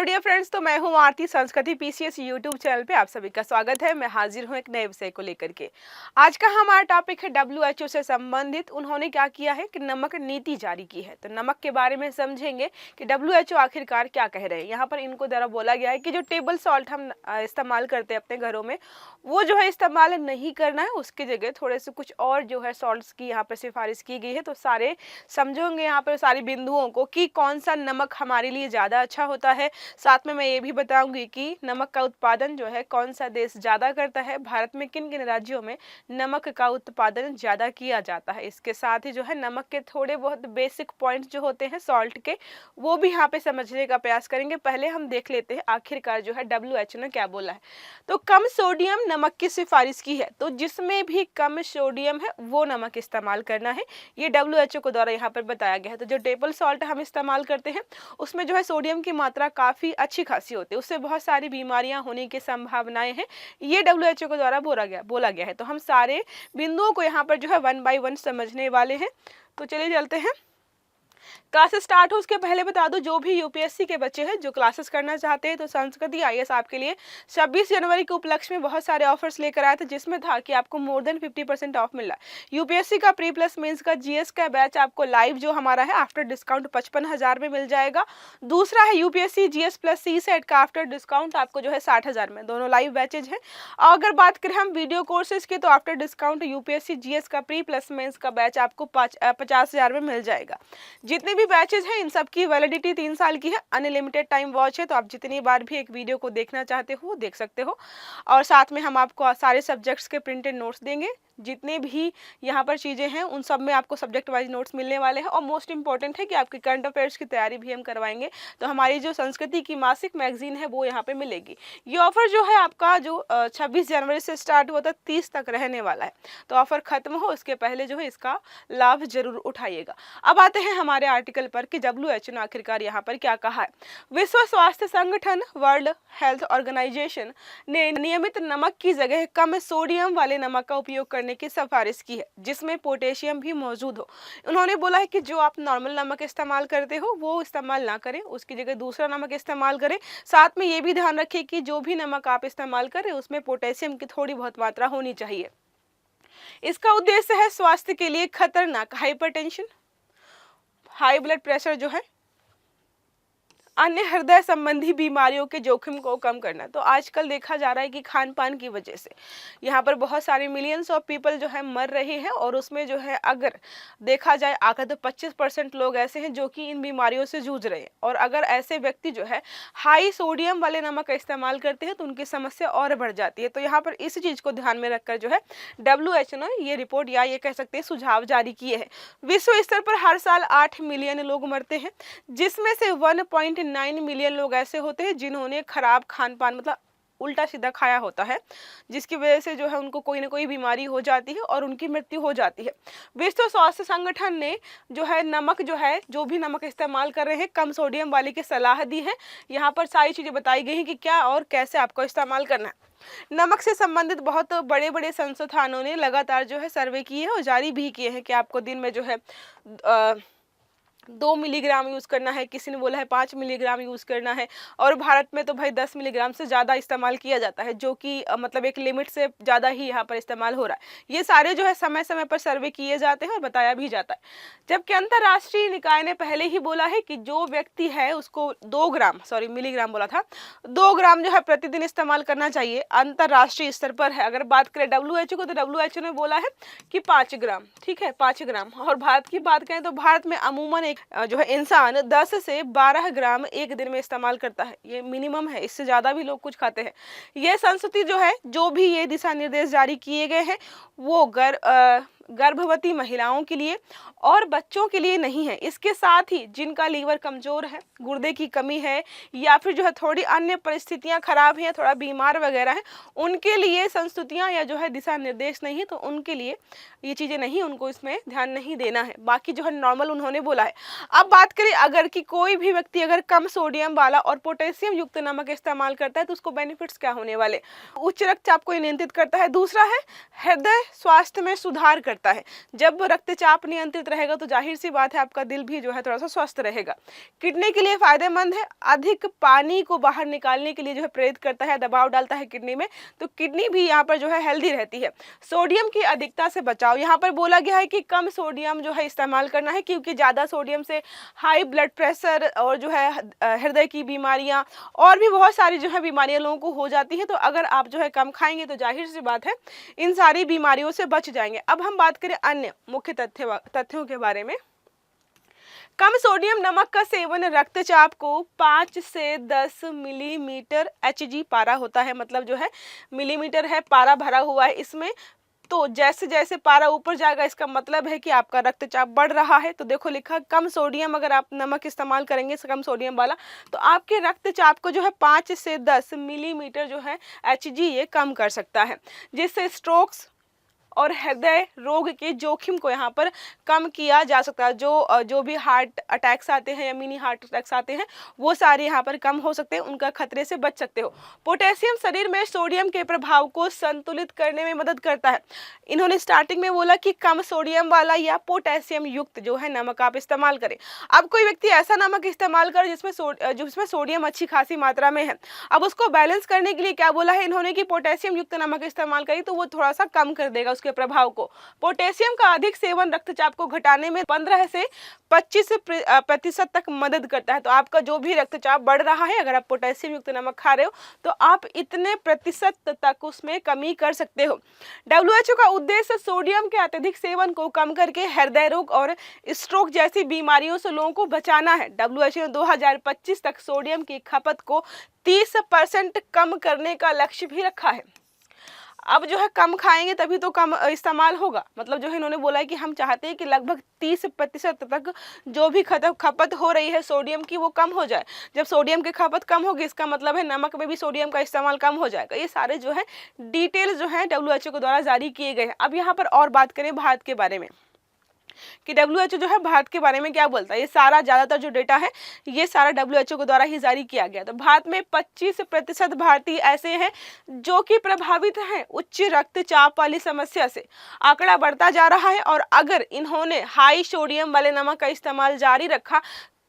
Hello dear friends, तो मैं हूं आरती। संस्कृति पीसीएस यूट्यूब चैनल पे आप सभी का स्वागत है। मैं हाजिर हूं एक नए विषय को लेकर के। आज का हमारा टॉपिक है डब्ल्यूएचओ से संबंधित। उन्होंने क्या किया है कि नमक नीति जारी की है। तो नमक के बारे में समझेंगे कि डब्ल्यूएचओ आखिरकार क्या कह रहे हैं। यहाँ पर इनको द्वारा बोला गया है कि जो टेबल सॉल्ट हम इस्तेमाल करते हैं अपने घरों में, वो जो है इस्तेमाल नहीं करना है। उसकी जगह थोड़े से कुछ और जो है सॉल्ट्स की यहाँ पर सिफारिश की गई है। तो सारे समझोगे यहाँ पर सारी बिंदुओं को कि कौन सा नमक हमारे लिए ज़्यादा अच्छा होता है। साथ में मैं ये भी बताऊंगी कि नमक का उत्पादन जो है कौन सा देश ज़्यादा करता है, भारत में किन किन राज्यों में नमक का उत्पादन ज़्यादा किया जाता है। इसके साथ ही जो है नमक के थोड़े बहुत बेसिक पॉइंट्स जो होते हैं सॉल्ट के, वो भी यहाँ पे समझने का प्रयास करेंगे। पहले हम देख लेते हैं आखिरकार जो है डब्ल्यूएचओ ने क्या बोला है। तो कम सोडियम नमक की सिफारिश की है। तो जिसमें भी कम सोडियम है वो नमक इस्तेमाल करना है, ये डब्ल्यूएचओ को द्वारा यहाँ पर बताया गया है। तो जो टेबल सॉल्ट हम इस्तेमाल करते हैं उसमें जो है सोडियम की मात्रा काफ़ी अच्छी खासी होती है, उससे बहुत सारी बीमारियां होने की संभावनाएं हैं, ये डब्ल्यूएचओ के द्वारा बोला गया है। तो हम सारे बिंदुओं को यहाँ पर जो है 1 बाय 1 समझने वाले हैं। तो चलिए चलते हैं। क्लास स्टार्ट हो उसके पहले बता दो, जो भी यूपीएससी के बच्चे हैं जो क्लासेस करना चाहते हैं, तो संस्कृति आईएएस आपके लिए 26 जनवरी के उपलक्ष्य में बहुत सारे ऑफर्स लेकर आए थे, जिसमें था कि आपको मोर देन 50% ऑफ मिल रहा है। यूपीएससी का प्री प्लस मेंस का जीएस का बैच आपको लाइव जो हमारा है आफ्टर डिस्काउंट 55,000 में मिल जाएगा। दूसरा है यूपीएससी जीएस प्लस सी सेट का आफ्टर डिस्काउंट आपको जो है 60,000 में, दोनों लाइव बैचेज हैं। और अगर बात करें हम वीडियो कोर्सेज की, तो आफ्टर डिस्काउंट यूपीएससी जीएस का प्री प्लस मेंस का बैच आपको 50,000 में मिल जाएगा। जितने भी बैचेज हैं इन सब की वैलिडिटी 3 साल की है, अनलिमिटेड टाइम वॉच है। तो आप जितनी बार भी एक वीडियो को देखना चाहते हो देख सकते हो। और साथ में हम आपको सारे सब्जेक्ट्स के प्रिंटेड नोट्स देंगे। जितने भी यहाँ पर चीज़ें हैं उन सब में आपको सब्जेक्ट वाइज नोट्स मिलने वाले हैं। और मोस्ट इंपॉर्टेंट है कि आपके करंट अफेयर्स की तैयारी भी हम करवाएंगे। तो हमारी जो संस्कृति की मासिक मैगजीन है वो यहाँ पे मिलेगी। ये ऑफर जो है आपका जो 26 जनवरी से स्टार्ट हुआ था 30 तक रहने वाला है। तो ऑफर खत्म हो उसके पहले जो है इसका लाभ जरूर उठाइएगा। अब आते हैं हमारे आर्टिकल पर कि डब्ल्यूएचओ ने आखिरकार यहाँ पर क्या कहा है। विश्व स्वास्थ्य संगठन वर्ल्ड हेल्थ ऑर्गेनाइजेशन ने नियमित नमक की जगह कम सोडियम वाले नमक का उपयोग करने की सिफारिश की है, जिसमें पोटेशियम भी मौजूद हो। उन्होंने बोला है कि जो आप नॉर्मल नमक इस्तेमाल करते हो वो इस्तेमाल ना करें, उसकी जगह दूसरा नमक इस्तेमाल करें। साथ में ये भी ध्यान रखें कि जो भी नमक आप इस्तेमाल करें उसमें पोटेशियम की थोड़ी बहुत मात्रा होनी चाहिए। इसका उद्देश्य है स्वास्थ्य के लिए खतरनाक हाइपरटेंशन, हाई ब्लड प्रेशर जो है, अन्य हृदय संबंधी बीमारियों के जोखिम को कम करना। तो आजकल देखा जा रहा है कि खान पान की वजह से यहाँ पर बहुत सारे मिलियंस ऑफ पीपल जो है मर रहे हैं। और उसमें जो है अगर देखा जाए आकर तो 25% लोग ऐसे हैं जो कि इन बीमारियों से जूझ रहे हैं। और अगर ऐसे व्यक्ति जो है हाई सोडियम वाले नमक का इस्तेमाल करते हैं तो उनकी समस्या और बढ़ जाती है। तो यहाँ पर इस चीज़ को ध्यान में रखकर जो है डब्ल्यूएचओ ने ये रिपोर्ट या ये कह सकते हैं सुझाव जारी किए हैं। विश्व स्तर पर हर साल 8 मिलियन लोग मरते हैं, जिसमें से 1.9 मिलियन लोग ऐसे होते हैं जिन्होंने खराब खान पान मतलब उल्टा सीधा खाया होता है, जिसकी वजह से जो है उनको कोई ना कोई बीमारी हो जाती है और उनकी मृत्यु हो जाती है। विश्व स्वास्थ्य संगठन ने जो है नमक जो है जो भी नमक इस्तेमाल कर रहे हैं कम सोडियम वाले की सलाह दी है। यहाँ पर सारी चीज़ें बताई गई हैं कि क्या और कैसे आपको इस्तेमाल करना है। नमक से संबंधित बहुत बड़े बड़े संस्थानों ने लगातार जो है सर्वे किए हैं और जारी भी किए हैं कि आपको दिन में जो है 2 मिलीग्राम यूज़ करना है, किसी ने बोला है 5 मिलीग्राम यूज़ करना है। और भारत में तो भाई 10 मिलीग्राम से ज़्यादा इस्तेमाल किया जाता है, जो कि मतलब एक लिमिट से ज़्यादा ही यहाँ पर इस्तेमाल हो रहा है। ये सारे जो है समय समय पर सर्वे किए जाते हैं और बताया भी जाता है। जबकि अंतर्राष्ट्रीय निकाय ने पहले ही बोला है कि जो व्यक्ति है उसको 2 ग्राम मिलीग्राम बोला था, 2 ग्राम जो है प्रतिदिन इस्तेमाल करना चाहिए। अंतर्राष्ट्रीय स्तर पर है। अगर बात करें डब्ल्यूएचओ को, तो डब्ल्यूएचओ ने बोला है कि 5 ग्राम, ठीक है 5 ग्राम। और भारत की बात करें तो भारत में अमूमन जो है इंसान 10 से 12 ग्राम एक दिन में इस्तेमाल करता है, ये मिनिमम है, इससे ज़्यादा भी लोग कुछ खाते हैं। ये संस्कृति जो है जो भी ये दिशा निर्देश जारी किए गए हैं वो गर्भवती महिलाओं के लिए और बच्चों के लिए नहीं है। इसके साथ ही जिनका लीवर कमज़ोर है, गुर्दे की कमी है, या फिर जो है थोड़ी अन्य परिस्थितियां खराब हैं, थोड़ा बीमार वगैरह है, उनके लिए संस्तुतियां या जो है दिशा निर्देश नहीं, तो उनके लिए ये चीज़ें नहीं, उनको इसमें ध्यान नहीं देना है। बाकी जो है नॉर्मल उन्होंने बोला है। अब बात करें अगर कि कोई भी व्यक्ति अगर कम सोडियम वाला और पोटेशियम युक्त नमक इस्तेमाल करता है तो उसको बेनिफिट्स क्या होने वाले। उच्च रक्तचाप को नियंत्रित करता है। दूसरा है हृदय स्वास्थ्य में सुधार करता है। जब रक्तचाप नियंत्रित रहेगा तो जाहिर सी बात है आपका दिल भी जो है थोड़ा सा स्वस्थ रहेगा। किडनी के लिए फायदेमंद है, अधिक पानी को बाहर निकालने के लिए जो है प्रेरित करता है, दबाव डालता है किडनी में, तो किडनी भी यहाँ पर जो है हेल्दी रहती है। सोडियम की अधिकता से बचाव, यहाँ पर बोला गया है कि कम सोडियम जो है इस्तेमाल करना है, क्योंकि ज़्यादा सोडियम से हाई ब्लड प्रेशर और जो है हृदय की बीमारियाँ और भी बहुत सारी जो है बीमारियाँ लोगों को हो जाती हैं। तो अगर आप जो है कम खाएंगे तो जाहिर सी बात है इन सारी बीमारियों से बच जाएंगे। अब हम बात करें अन्य मुख्य तथ्यों के बारे में। कम सोडियम नमक का सेवन रक्तचाप को 5 से 10 मिलीमीटर Hg पारा होता है, मतलब जो है मिलीमीटर है, पारा भरा हुआ है इसमें। तो जैसे जैसे पारा ऊपर जाएगा इसका मतलब है कि आपका रक्तचाप बढ़ रहा है। तो देखो लिखा कम सोडियम, अगर आप नमक इस्तेमाल करेंगे कम सोडियम वाला तो आपके रक्तचाप को जो है 5 से 10 मिलीमीटर जो है Hg ये कम कर सकता है, जिससे स्ट्रोक्स और हृदय रोग के जोखिम को यहाँ पर कम किया जा सकता है। जो भी हार्ट अटैक्स आते हैं या मिनी हार्ट अटैक्स आते हैं वो सारे यहाँ पर कम हो सकते हैं, उनका खतरे से बच सकते हो। पोटेशियम शरीर में सोडियम के प्रभाव को संतुलित करने में मदद करता है। इन्होंने स्टार्टिंग में बोला कि कम सोडियम वाला या पोटेशियम युक्त जो है नमक आप इस्तेमाल करें। अब कोई व्यक्ति ऐसा नमक इस्तेमाल करे जिसमें सोडियम अच्छी खासी मात्रा में है, अब उसको बैलेंस करने के लिए क्या बोला है इन्होंने कि पोटेशियम युक्त नमक इस्तेमाल करें, तो वो थोड़ा सा कम कर देगा के प्रभाव को। पोटेशियम का अधिक सेवन रक्तचाप को घटाने में 15 से 25% तक मदद करता है। तो आपका जो भी रक्तचाप बढ़ रहा है, अगर आप पोटेशियम युक्त नमक खा रहे हो तो आप इतने प्रतिशत तक उसमें कमी कर सकते हो। WHO का उद्देश्य सोडियम के अत्यधिक सेवन को कम करके हृदय रोग और स्ट्रोक जैसी बीमारियों से लोगों को बचाना है। WHO ने 2025 तक सोडियम की खपत को 30% कम करने का लक्ष्य भी रखा है। अब जो है कम खाएंगे तभी तो कम इस्तेमाल होगा, मतलब जो है इन्होंने बोला है कि हम चाहते हैं कि लगभग 30% तक जो भी खपत हो रही है सोडियम की वो कम हो जाए। जब सोडियम की खपत कम होगी इसका मतलब है नमक में भी सोडियम का इस्तेमाल कम हो जाएगा। ये सारे जो है डिटेल्स जो है WHO के द्वारा जारी किए गए हैं। अब यहाँ पर और बात करें भारत के बारे में कि WHO जो है भारत के बारे में क्या बोलता है। ये सारा ज़्यादातर जो डेटा है ये सारा WHO के द्वारा ही जारी किया गया। तो भारत में 25% भारतीय ऐसे हैं जो कि प्रभावित हैं उच्च रक्तचाप वाली समस्या से। आंकड़ा बढ़ता जा रहा है और अगर इन्होंने हाई सोडियम वाले नमक का इस्तेमाल जारी रखा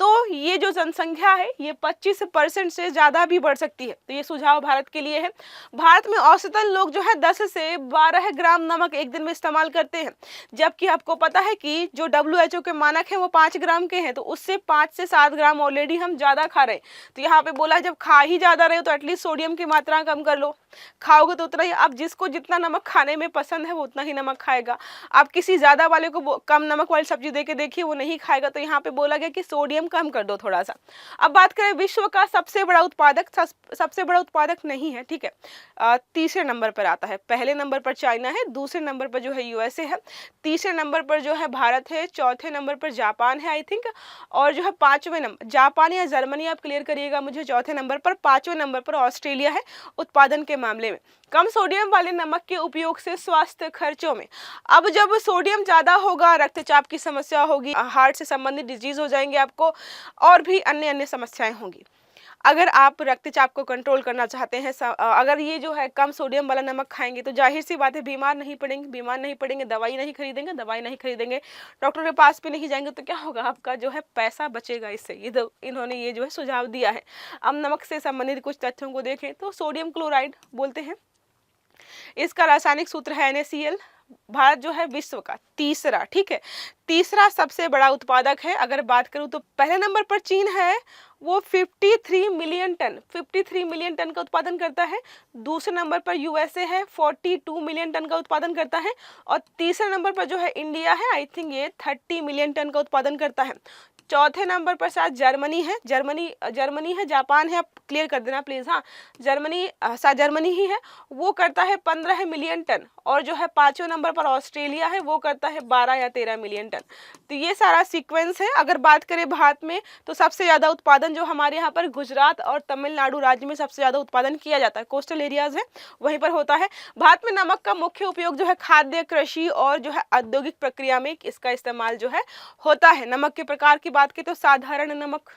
तो ये जो जनसंख्या है ये 25% से ज़्यादा भी बढ़ सकती है। तो ये सुझाव भारत के लिए है। भारत में औसतन लोग जो है 10 से 12 ग्राम नमक एक दिन में इस्तेमाल करते हैं, जबकि आपको पता है कि जो WHO के मानक है वो 5 ग्राम के हैं, तो उससे 5 से 7 ग्राम ऑलरेडी हम ज़्यादा खा रहे हैं। तो यहाँ पे बोला जब खा ही ज़्यादा रहे हो तो एटलीस्ट सोडियम की मात्रा कम कर लो। खाओगे तो उतना ही, अब जिसको जितना नमक खाने में पसंद है वो उतना ही नमक खाएगा। आप किसी ज़्यादा वाले को कम नमक वाली सब्जी दे के देखिए वो नहीं खाएगा। तो यहाँ पे बोला गया कि सोडियम कम कर दो थोड़ा सा। अब बात करें विश्व का सबसे बड़ा उत्पादक, सबसे बड़ा उत्पादक नहीं है, ठीक है, तीसरे नंबर पर आता है। पहले नंबर पर चाइना है, दूसरे नंबर पर जो है USA है, तीसरे नंबर पर जो है भारत है, चौथे नंबर पर जापान है आई थिंक, और जो है पांचवें नंबर जापान या जर्मनी आप क्लियर करिएगा मुझे, चौथे नंबर पर, पांचवें नंबर पर ऑस्ट्रेलिया है उत्पादन के मामले में। कम सोडियम वाले नमक के उपयोग से स्वास्थ्य खर्चों में, अब जब सोडियम ज़्यादा होगा रक्तचाप की समस्या होगी, हार्ट से संबंधित डिजीज हो जाएंगे आपको, और भी अन्य समस्याएं होंगी। अगर आप रक्तचाप को कंट्रोल करना चाहते हैं, अगर ये जो है कम सोडियम वाला नमक खाएंगे तो जाहिर सी बात है बीमार नहीं पड़ेंगे, दवाई नहीं खरीदेंगे, डॉक्टर के पास भी नहीं जाएंगे, तो क्या होगा, आपका जो है पैसा बचेगा इससे। इन्होंने ये जो है सुझाव दिया है। अब नमक से संबंधित कुछ तथ्यों को देखें तो सोडियम क्लोराइड बोलते हैं, इसका रासायनिक सूत्र है NaCl। भारत जो है विश्व का तीसरा, ठीक है, तीसरा सबसे बड़ा उत्पादक है। अगर बात करूं तो पहले नंबर पर चीन है, वो 53 मिलियन टन का उत्पादन करता है। दूसरे नंबर पर USA है, 42 मिलियन टन का उत्पादन करता है। और तीसरे नंबर पर जो है इंडिया है, आई थिंक ये 30 मिलियन टन का उत्पादन करता है। चौथे नंबर पर शायद जर्मनी है, जापान है, आप क्लियर कर देना प्लीज़। हाँ, जर्मनी ही है, वो करता है 15 मिलियन टन। और जो है पाँचवें नंबर पर ऑस्ट्रेलिया है, वो करता है 12 या 13 मिलियन टन। तो ये सारा सीक्वेंस है। अगर बात करें भारत में तो सबसे ज़्यादा उत्पादन जो हमारे यहाँ पर गुजरात और तमिलनाडु राज्य में सबसे ज़्यादा उत्पादन किया जाता है, कोस्टल एरियाज है वहीं पर होता है। भारत में नमक का मुख्य उपयोग जो है खाद्य, कृषि और जो है औद्योगिक प्रक्रिया में इसका इस्तेमाल जो है होता है। नमक के प्रकार की बात की तो साधारण नमक,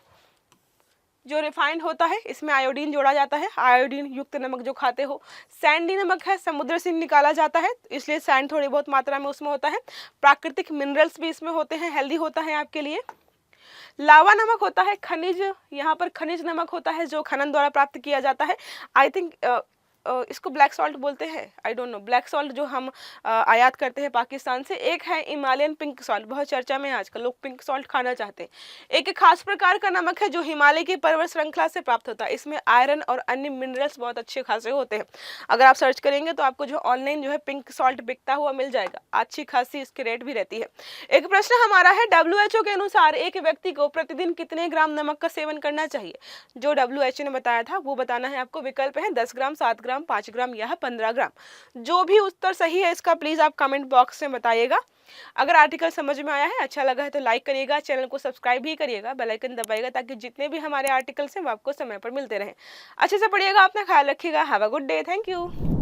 जो रिफाइंड होता है इसमें आयोडीन जोड़ा जाता है, आयोडीन युक्त नमक जो खाते हो। सैंडी नमक है, समुद्र से निकाला जाता है, इसलिए सैंड थोड़ी बहुत मात्रा में उसमें होता है। प्राकृतिक मिनरल्स भी इसमें होते हैं, हेल्दी होता है आपके लिए। लावा नमक होता है, खनिज, यहाँ पर खनिज नमक होता है जो खनन द्वारा प्राप्त किया जाता है। आई थिंक इसको ब्लैक सॉल्ट बोलते हैं, I don't know. Black salt जो हम आयात करते हैं पाकिस्तान से। एक है हिमालयन पिंक सॉल्ट, बहुत चर्चा में है आजकल, लोग पिंक सॉल्ट खाना चाहते हैं। एक खास प्रकार का नमक है जो हिमालय की पर्वत श्रृंखला से प्राप्त होता है, इसमें आयरन और अन्य मिनरल्स बहुत अच्छे खासे होते हैं। अगर आप सर्च करेंगे तो आपको जो ऑनलाइन जो है पिंक सॉल्ट बिकता हुआ मिल जाएगा, अच्छी खासी इसकी रेट भी रहती है। एक प्रश्न हमारा है, WHO के अनुसार एक व्यक्ति को प्रतिदिन कितने ग्राम नमक का सेवन करना चाहिए? जो WHO ने बताया था वो बताना है आपको। विकल्प है 10 ग्राम, 7 ग्राम, 5 ग्राम या 15 ग्राम। जो भी उत्तर सही है इसका प्लीज आप कमेंट बॉक्स में बताइएगा। अगर आर्टिकल समझ में आया है, अच्छा लगा है तो लाइक करिएगा, चैनल को सब्सक्राइब भी करिएगा, बेल आइकन दबाइएगा ताकि जितने भी हमारे आर्टिकल्स हैं वो आपको समय पर मिलते रहें। अच्छे से पढ़िएगा, अपना ख्याल रखिएगा। Have a good day, thank you.